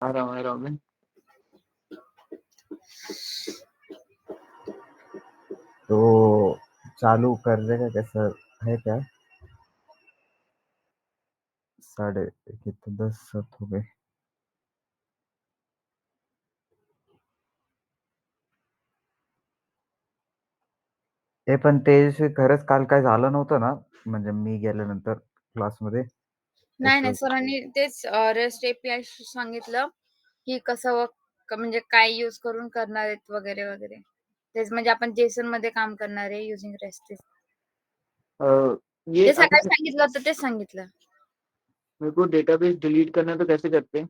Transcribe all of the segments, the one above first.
आ रहा हूँ मैं। तो चालू कर देगा कैसा है क्या? 10:30 हो गए. हे पण ते दिवशी खरंच काल काय झालं नव्हतं ना, म्हणजे मी गेल्यानंतर क्लासमध्ये? नाही सरांनी तेच रेस्ट एपीआय सांगितलं की कसं म्हणजे काय यूज करून करणार आहेत वगैरे वगैरे. तेच म्हणजे आपण जेसन मध्ये काम करणार आहे युजिंग रेस्ट. ये ते सकाळी सांगितलं होतं तेच सांगितलं. मेरे को डेटाबेस डिलीट करना है तो कैसे करते हैं?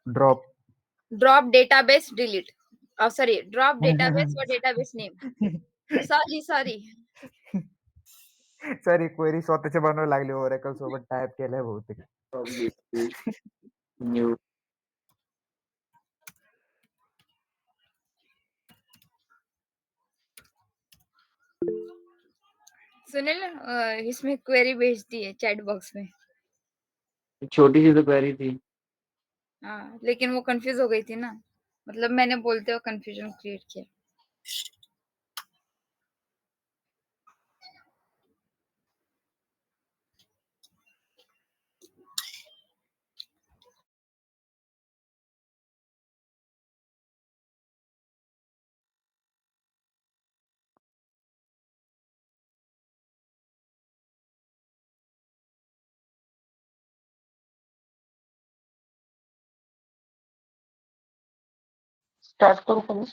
Drop database delete. Sorry, drop database व database name. Sorry sorry, query स्वतःचे बनवायला लागले, ओरेकल सोबत टाईप केलंय बहुतेक. न्यू सुनील, इसमें क्वेरी भेज दी है चैट बॉक्स में. छोटी सी तो क्वेरी थी. हाँ, लेकिन वो कंफ्यूज हो गई थी ना, मतलब मैंने बोलते हुए कंफ्यूजन क्रिएट किया. स्टार्ट करू का मी?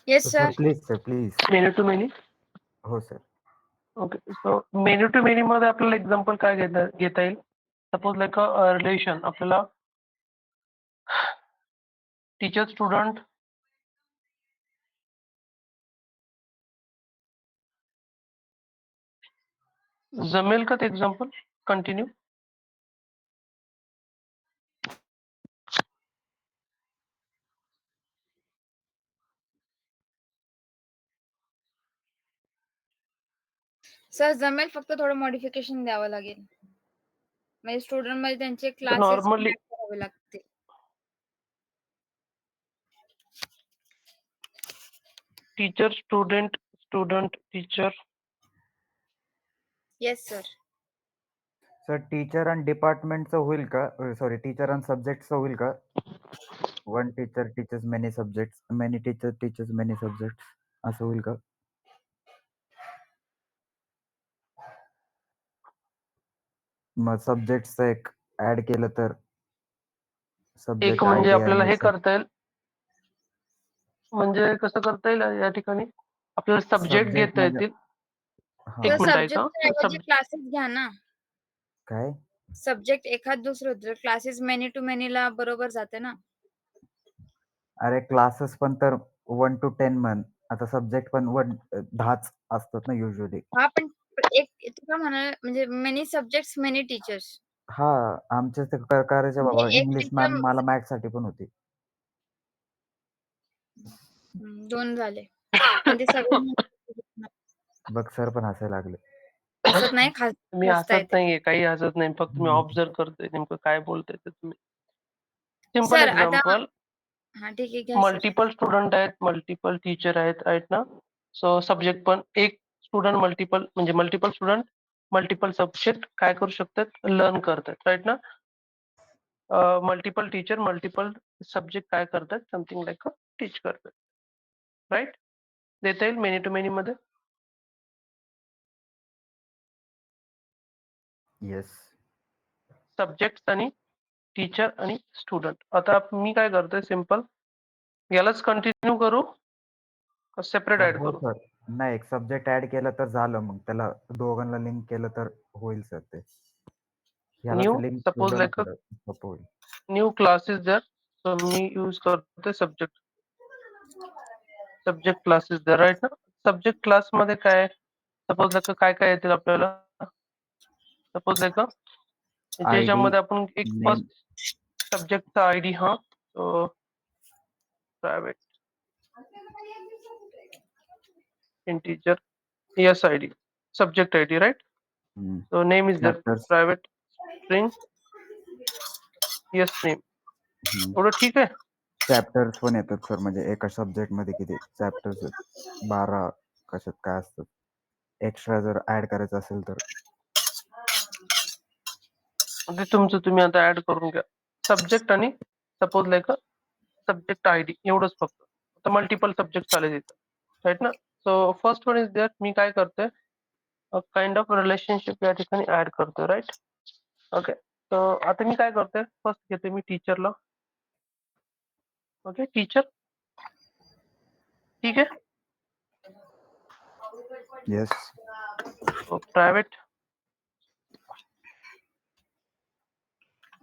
Yes sir. Please sir, please. Many to many. हो sir. Okay, so many to many मध्ये आपल्याला एक्झाम्पल काय घेता येईल? सपोज लाईक अ रिलेशन, आपल्याला टीचर स्टुडंट जमेल का ते एक्झाम्पल? कंटिन्यू. सर जमेल, फक्त थोडं मॉडिफिकेशन द्यावं लागेल. म्हणजे स्टुडंट मध्ये त्यांचे क्लासेस नॉर्मली करावे लागतील. Teacher student, student teacher. Yes sir. Sir teacher आणि डिपार्टमेंटचं होईल का? सॉरी, टीचर आणि सब्जेक्टचं होईल का? One teacher teachers many subjects, many teacher teachers many subjects, असं होईल का? मग सब्जेक्टचं एक ऍड केलं तर एक सब्जेक्ट म्हणजे आयडी आपल्याला आणि हे करता येईल, म्हणजे कसं करता येईल या ठिकाणी आपल्याला सब्जेक्ट घेता म्हणजे येतील. हा. एक मिनिट ऐका. सब्जेक्ट ऐवजी क्लासेस घ्या ना. काय? सब्जेक्ट एखाद दुसरं होतं, क्लासेस मेनी टू मेनीला बरोबर जाते ना. अरे क्लासेस पण तर 1 to 10 म्हण. आता सब्जेक्ट पण 10च असतात ना युजली. हा, पण एक तुला म्हणाल म्हणजे मेनी सब्जेक्ट्स मेनी टीचर्स. हा, आमच्या ते करायचे बाबा. म्हणजे एक इंग्लिश मॅम मला मॅथ्स साठी पण होती. 2 झाले. पण ते सगळे बघ, सर पण हसायला लागले. हसत नाही, मी हसता हसत येते. नाहीये, काही हसत नाही, फक्त मी ऑब्झर्व करतोय नेमकं काय बोलताय ते तुम्ही. सिंपल सर आता एक्झाम्पल, हा ठीक आहे, घ्या सर. मल्टिपल स्टुडंट आहेत, मल्टिपल टीचर आहेत ना. सो सब्जेक्ट पण एक स्टुडंट मल्टिपल, म्हणजे मल्टिपल स्टुडंट मल्टिपल सब्जेक्ट काय करू शकतात, लर्न करतात, राईट ना. मल्टिपल टीचर मल्टिपल सब्जेक्ट काय करतात, समथिंग लाईक टीच करतात, राईट. देता येईल मेनी टू मेनी मध्ये. येस. सब्जेक्ट आणि टीचर आणि स्टुडंट. आता मी काय करतोय, सिंपल यालाच कंटिन्यू करू का सेपरेट ऍड हो करू? सर. नाही, एक सब्जेक्ट ऍड केलं तर झालं, मग त्याला दोघांना लिंक केलं तर होईल सर ते. ह्यालाच new link suppose student like होईल. न्यू क्लासेस जर, सो मी यूज करतोय सब्जेक्ट क्लासेस जर, राईट ना. सब्जेक्ट क्लास मध्ये काय, सपोज लाईक काय काय येतील आपल्याला, सपोज लाईक आयडी, ज्याच्यामध्ये आपण एक नेम. फर्स्ट सब्जेक्टचा आयडी, हा private integer yes id, subject id, right. So name is there, chapters. private string yes name hmm. एवढं ठीक आहे. चॅप्टर्स पण येतात सर, म्हणजे एका सब्जेक्ट मध्ये किती चॅप्टर्स आहेत, 12 कशात काय असतात, एक्स्ट्रा जर ऍड करायचं असेल तर. ते तुमचं तुम्ही आता ऍड करून घ्या. सब्जेक्ट आणि suppose like subject I D एवढंच फक्त. आता मल्टिपल सब्जेक्ट आले तिथं, राईट ना. So first one is that मी काय करतोय, काइंड ऑफ रिलेशनशिप या ठिकाणी ऍड करतोय, राईट. ओके, तर आता मी काय करतोय, फर्स्ट घेते मी टीचरला. ओके, टीचर ठीक आहे. Yes. Private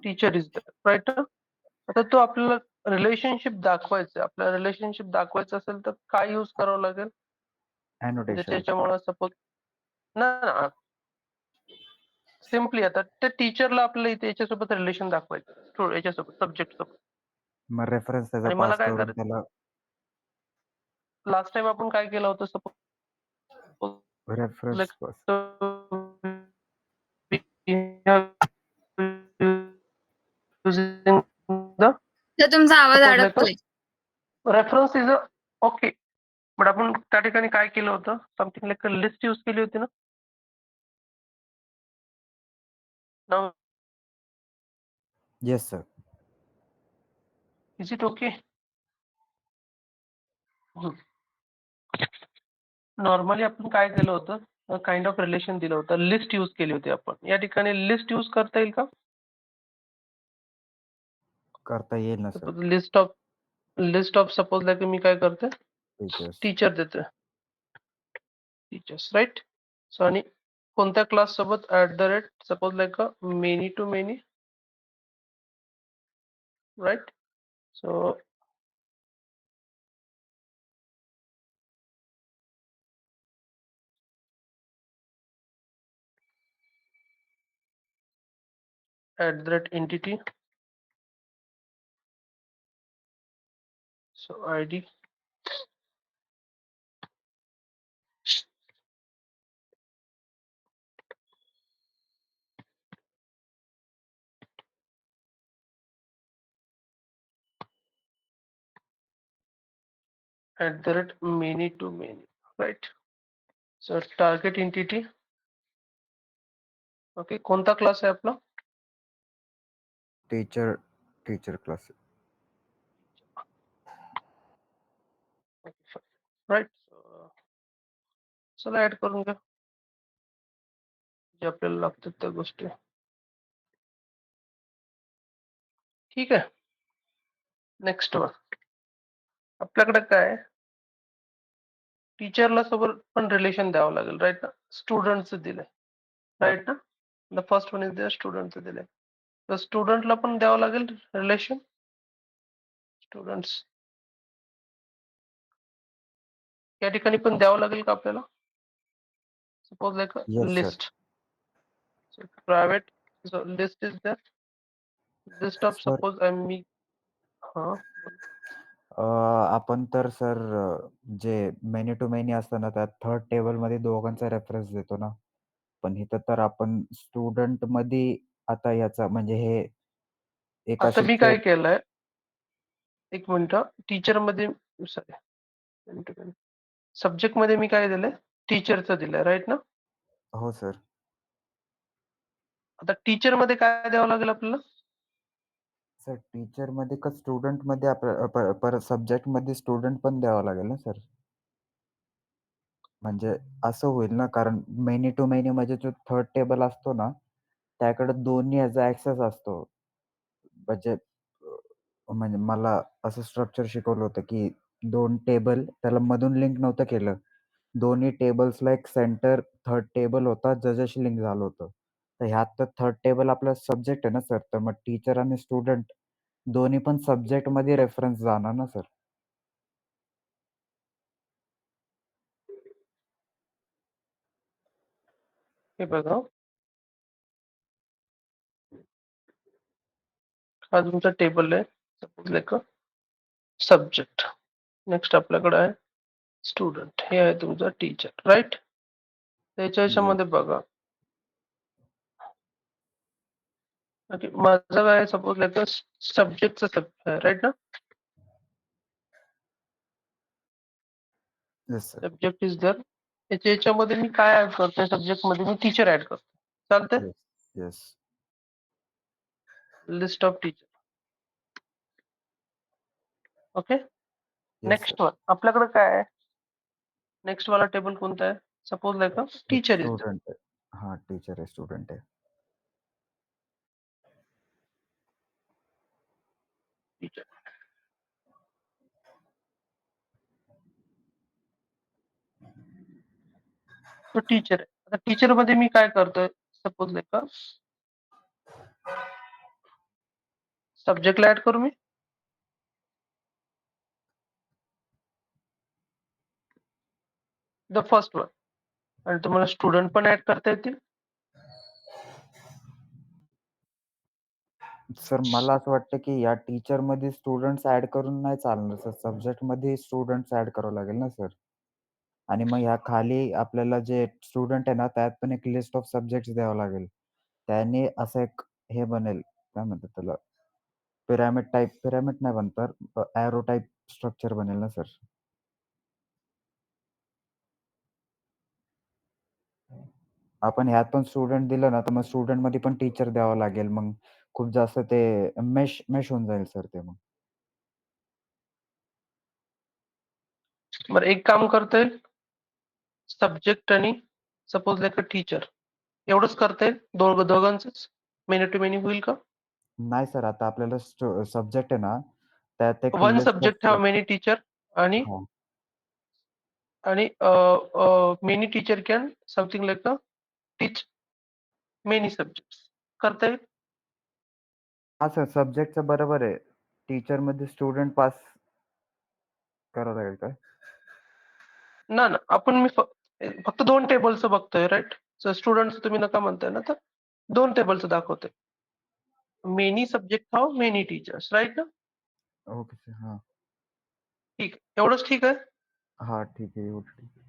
teacher is right ना. आता तो आपल्याला रिलेशनशिप दाखवायचं, आपल्याला रिलेशनशिप दाखवायचं असेल तर काय यूज करावं लागेल, म्हणजे अॅनोटेशन. त्याच्यामुळे सपोज ना सिम्पली आता त्या टीचरला आपल्याला इथे याच्यासोबत रिलेशन दाखवायचं, याच्यासोबत सब्जेक्ट सोबत. मग रेफरन्स त्याचा आणि मला पास काय करून करायचं, त्याला लास्ट टाइम आपण काय केलं होतं, सपोज रेफरन्स पास. तर तुमचा आवाज सपोज लाईक अडकतोय. रेफरन्स इज ओके, बट आपण त्या ठिकाणी काय केलं होतं, समथिंग लाईक लिस्ट यूज केली होती ना. नाव yes sir. Is it okay. Normally आपण काय केलं होतं, काइंड ऑफ रिलेशन दिलं होतं, लिस्ट यूज केली होती आपण. या ठिकाणी लिस्ट यूज करता येईल का. करता येईल ना sir. Suppose list of suppose like मी काय करते, टीचर्स. टीचर देतोय, टीचर्स राईट. सो आणि कोणत्या क्लास सोबत @ suppose like many to many, right. So @entity, so id @many to many, right. So target entity, okay. कोणता क्लास आहे आपला, टीचर क्लास. राईट. चला ऍड करून घ्या जे आपल्याला लागतात त्या गोष्टी. ठीक आहे. नेक्स्ट वन आपल्याकडे काय, टीचरला सोबत पण रिलेशन द्यावं लागेल, राईट ना. स्टुडंटचं दिलंय, राईट ना. The first one is the स्टुडंटचं दिलंय, तर स्टुडंटला पण द्यावं लागेल रिलेशन. स्टुडंट्स या ठिकाणी पण द्यावं लागेल का आपल्याला, suppose like yes sir. List. Private list is the list of sir suppose मी हा आपण तर सर जे मेनी टू मेनी असतं ना, त्यात थर्ड टेबल मध्ये दोघांचा रेफरन्स देतो ना. पण इथं तर आपण स्टुडंट मध्ये आता याचा म्हणजे हे एका आता मी शीटचं. काय केलंय, एक मिनिट, टीचर मध्ये सॉरी सब्जेक्ट मध्ये मी काय दिलंय, टीचरचं दिलंय, राईट ना. हो सर. आता टीचर मध्ये काय द्यावं लागेल आपल्याला, सर टीचर मध्ये का स्टुडंट मध्ये परत सब्जेक्ट मध्ये स्टुडंट पण द्यावं लागेल ना सर. म्हणजे असं होईल ना, कारण मेनी टू मेनी म्हणजे जो थर्ड टेबल असतो ना, त्याकडे दोन्ही याचा ऍक्सेस असतो. म्हणजे म्हणजे मला असं स्ट्रक्चर शिकवलं होतं की 2 टेबल त्याला मधून लिंक नव्हतं केलं. दोन्ही टेबल्सला एक सेंटर थर्ड टेबल होता ज्याच्याशी लिंक झालं होतं. तर ह्यात तर थर्ड टेबल आपला सब्जेक्ट आहे ना सर, तर मग टीचर आणि स्टुडंट दोन्ही पण सब्जेक्टमध्ये रेफरन्स जाणार ना सर. हे बघा. हा तुमचा टेबल आहे, सपोज लाईक सब्जेक्ट. नेक्स्ट आपल्याकडे आहे स्टुडंट, हे आहे तुमचा टीचर, राईट. त्याच्या येस. ह्याच्यामध्ये बघा ओके. माझं काय सपोज लाइक सब्जेक्टचं राइट ना? Yes sir. Subject is there. याच्यामध्ये मी काय ऍड करतोय? सब्जेक्टमध्ये मी टीचर ऍड करतो. चालतंय? Yes, yes. List of teacher. Okay. Yes next sir. One आपल्याकडे काय आहे? नेक्स्ट वाला टेबल कोणता आहे? Suppose like teacher is student आहे. हां, टीचर आहे, स्टुडंट आहे. टीचर. तो टीचर आहे. आता टीचर मध्ये मी काय करतोय? सपोज लाइक सब्जेक्टला ऍड करू मी? The first one. आणि तुम्हाला स्टुडंट पण ऍड करता येतील. सर मला असं वाटतं, की या टीचरमध्ये स्टुडंट्स ॲड करून नाही चालणार सर. सब्जेक्टमध्ये स्टुडंट्स ॲड करावं लागेल ना सर. आणि मग ह्या खाली आपल्याला जे स्टुडंट आहे ना, त्यात पण एक लिस्ट ऑफ सब्जेक्ट्स द्यावं लागेल. त्याने असं एक हे बनेल, काय म्हणतात त्याला, पिरॅमिड नाही बनतर, एरो टाइप स्ट्रक्चर बनेल ना सर. आपण ह्यात पण स्टुडंट दिलं ना, तर मग स्टुडंटमध्ये पण टीचर द्यावं लागेल. मग खूप जास्त ते मेश मेश होऊन जाईल सर ते मग. बरं एक काम करता येईल. सब्जेक्ट आणि सपोज लाइक टीचर एवढंच करता येईल. दोघांचंच मेनी टू मेनी होईल का? नाही सर, आता आपल्याला सब्जेक्ट आहे ना, त्यात एक one list subject of have many teacher आणि हां. आणि many teacher can something like teach many subjects करता येईल. हां सर, सब्जेक्टचं बरोबर आहे. टीचरमध्ये स्टुडंट पास करावं लागेल काय? ना ना आपण मी फक्त 2 टेबलचं बघतोय राइट. सर स्टुडंट्स तुम्ही नका म्हणताय ना, तर 2 टेबलचं दाखवतोय. Many subject have many teachers right ना? Okay sir. हां. ठीक आहे. एवढंच ठीक आहे. हां, ठीक आहे. एवढं ठीक आहे.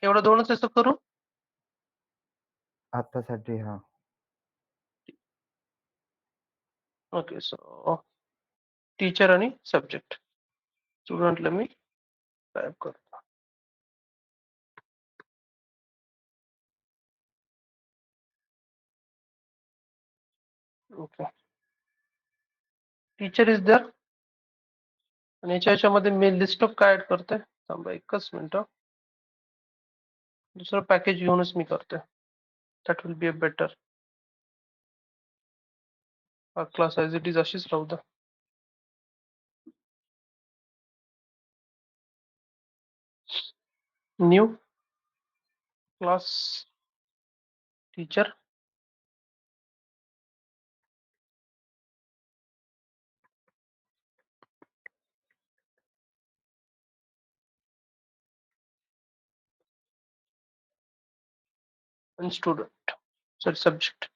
एवढं 2च असं करू. आत्तासाठी हां. ओके. सो टीचर आणि सब्जेक्ट. स्टुडंटला मी टाइप करतो. ओके. Teacher is there. आणि याच्यामध्ये मी लिस्ट ऑफ काय ऍड करतोय? थांबा एकच मिनिट. दुसरं पॅकेज घेऊनच मी करतोय. That will be a better. Class as it is अशीच राहू द्या. New class teacher. and student. Sorry, subject.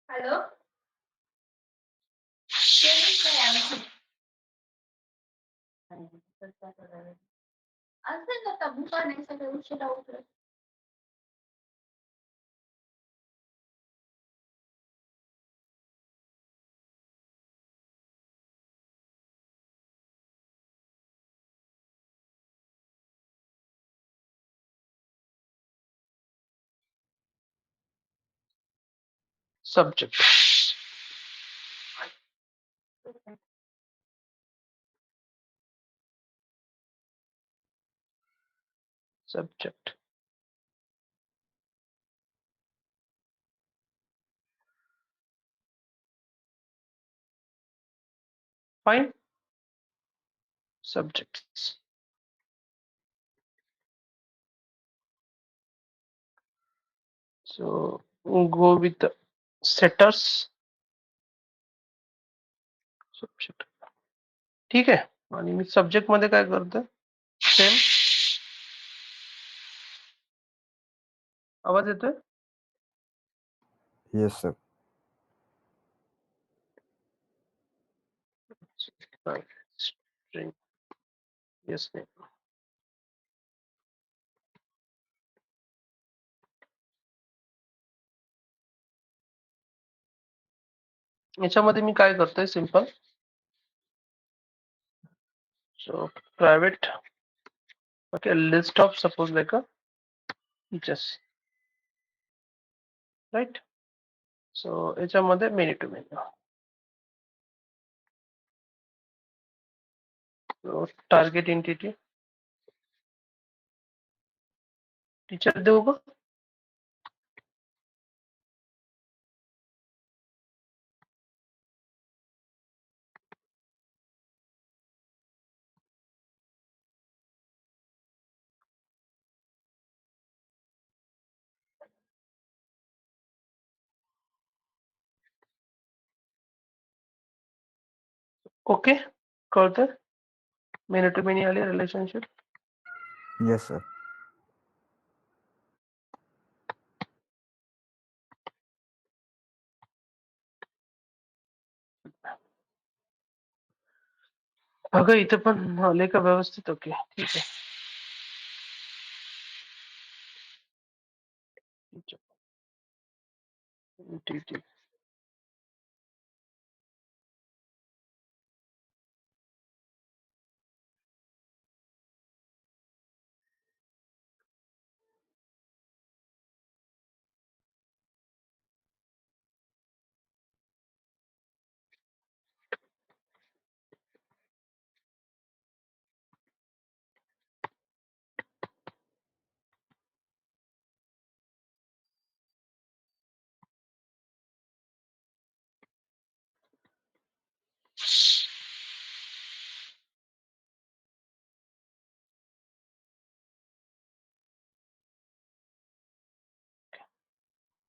Hello. असेल ना तब्बू पाण्यासाठी उशिरा उठलं. Subject. Subject. Fine. Subjects. So we'll go with the setters. Subject ठीक आहे. आणि मी सब्जेक्ट मध्ये काय करतोय सेम. आवाज येतोय? Yes sir. स्ट्रिंग येस नाही. याच्यामध्ये मी काय करतोय simple. So private okay list of suppose like a teachers right. So याच्यामध्ये many to many. So target entity teacher देऊ का? ओके कळतंय. मेनी टू मेनी आली रिलेशनशिप. Yes sir. अगं इथे पण आले का व्यवस्थित? ओके ठीक आहे. एंटिटी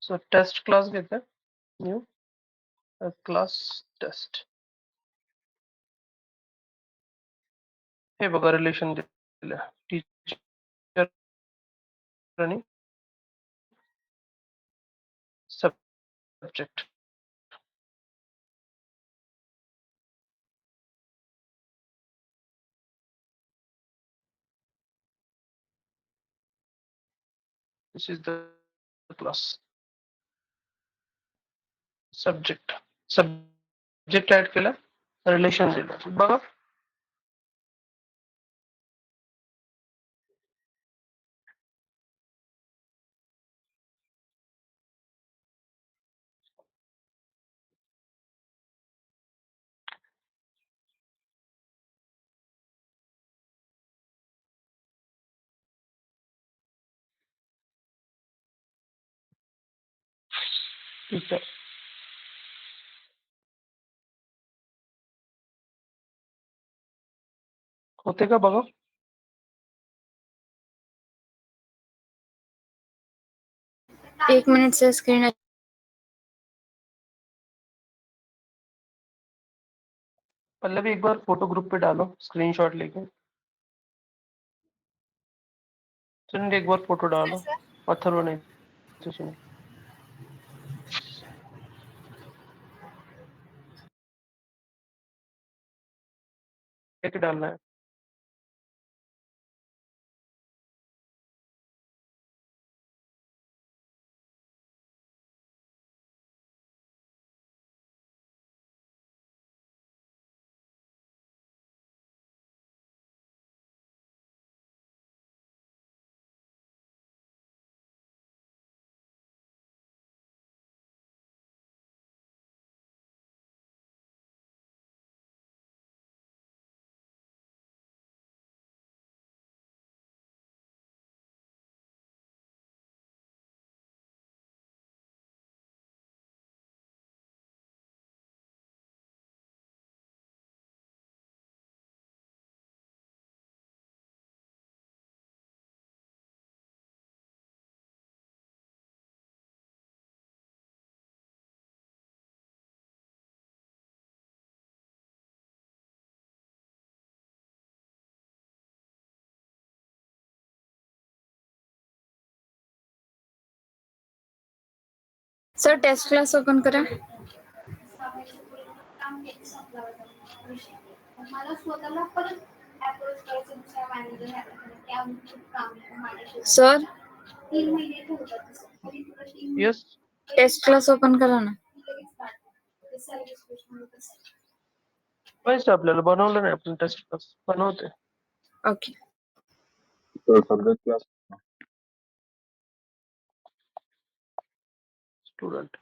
सो टेस्ट क्लास घेते न्यू क्लास टेस्ट. हे बघा रिलेशन दिलं टीचर आणि subject. This is the class subject add केला रिलेशन दिलं बघा. ठीक आहे. होते का बघा. एक मिनट से स्क्रीन पल्लवी एक बार फोटो ग्रुप पे डालो स्क्रीनशॉट लेके. सुनील एक बार फोटो डालो. अथर्व नहीं तो सुनील. एक डालना है. सर टेस्ट क्लास ओपन करा. मला स्वतःला परत अप्रोच करायचं दुसऱ्या मॅनेजर सर 3 महिने ठेवतात तसं. तरी तुला 3 महिने येस टेस्ट क्लास ओपन करा ना. लगेच start. ते सर्व्हिस क्वेश्चन होत असतं. माहिती आपल्याला बनवलं नाही आपण टेस्ट क्लास बनवते ओके. Subject class student